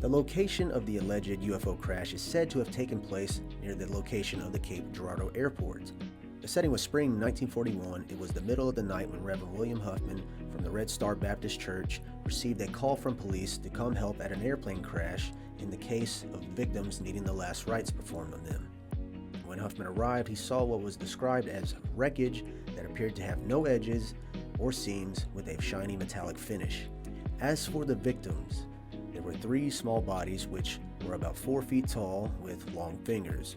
The location of the alleged UFO crash is said to have taken place near the location of the Cape Girardeau airport. The setting was spring 1941. It was the middle of the night when Reverend William Huffman from the Red Star Baptist Church received a call from police to come help at an airplane crash in the case of victims needing the last rites performed on them. When Huffman arrived, he saw what was described as wreckage that appeared to have no edges or seams with a shiny metallic finish. As for the victims, there were 3 small bodies which were about 4 feet tall with long fingers.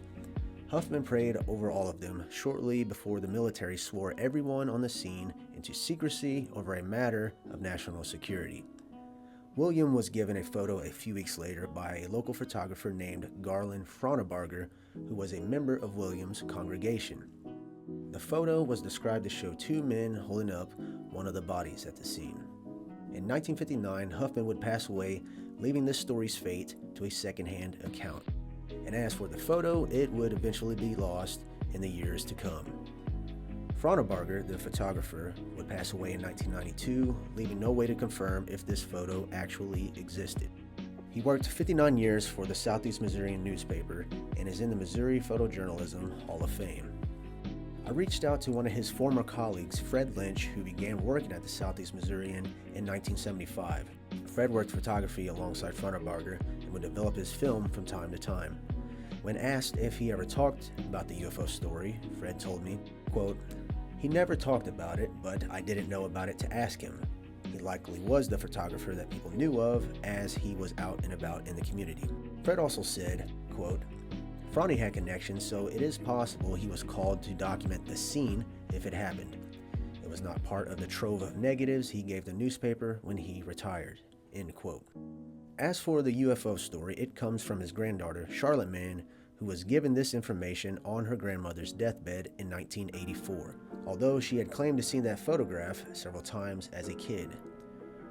Huffman prayed over all of them shortly before the military swore everyone on the scene into secrecy over a matter of national security. William was given a photo a few weeks later by a local photographer named Garland Fronabarger, who was a member of William's congregation. The photo was described to show 2 men holding up one of the bodies at the scene. In 1959, Huffman would pass away, leaving this story's fate to a second-hand account. And as for the photo, it would eventually be lost in the years to come. Fronabarger, the photographer, would pass away in 1992, leaving no way to confirm if this photo actually existed. He worked 59 years for the Southeast Missourian newspaper and is in the Missouri Photojournalism Hall of Fame. I reached out to one of his former colleagues, Fred Lynch, who began working at the Southeast Missourian in 1975. Fred worked photography alongside Fronabarger and would develop his film from time to time. When asked if he ever talked about the UFO story, Fred told me, quote, "He never talked about it, but I didn't know about it to ask him. He likely was the photographer that people knew of as he was out and about in the community." Fred also said, quote, "Franny had connections, so it is possible he was called to document the scene if it happened. It was not part of the trove of negatives he gave the newspaper when he retired." End quote. As for the UFO story, it comes from his granddaughter, Charlotte Mann, who was given this information on her grandmother's deathbed in 1984, although she had claimed to see that photograph several times as a kid.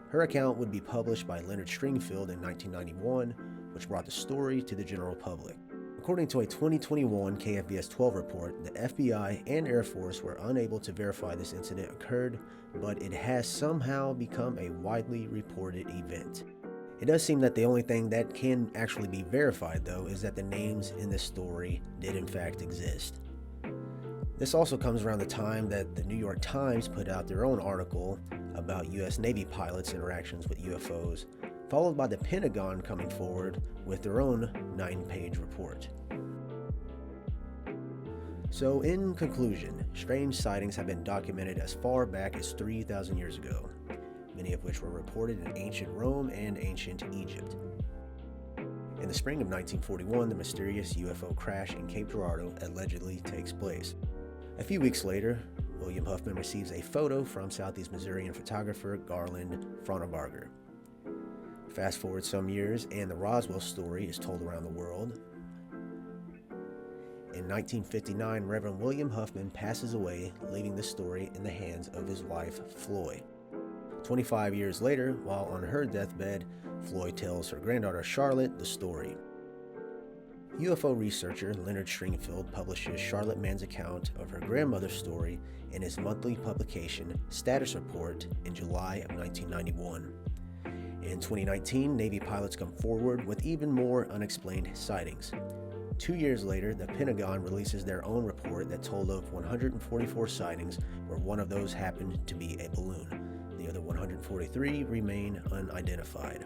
Her account would be published by Leonard Stringfield in 1991, which brought the story to the general public. According to a 2021 KFVS 12 report, the FBI and Air Force were unable to verify this incident occurred, but it has somehow become a widely reported event. It does seem that the only thing that can actually be verified, though, is that the names in this story did in fact exist. This also comes around the time that the New York Times put out their own article about U.S. Navy pilots' interactions with UFOs, followed by the Pentagon coming forward with their own 9-page report. So in conclusion, strange sightings have been documented as far back as 3,000 years ago, many of which were reported in ancient Rome and ancient Egypt. In the spring of 1941, the mysterious UFO crash in Cape Girardeau allegedly takes place. A few weeks later, William Huffman receives a photo from Southeast Missourian photographer Garland Fronabarger. Fast forward some years, and the Roswell story is told around the world. In 1959, Reverend William Huffman passes away, leaving the story in the hands of his wife, Floy. 25 years later, while on her deathbed, Floy tells her granddaughter Charlotte the story. UFO researcher Leonard Stringfield publishes Charlotte Mann's account of her grandmother's story in his monthly publication, Status Report, in July of 1991. In 2019, Navy pilots come forward with even more unexplained sightings. 2 years later, the Pentagon releases their own report that told of 144 sightings, where one of those happened to be a balloon. The other 143 remain unidentified.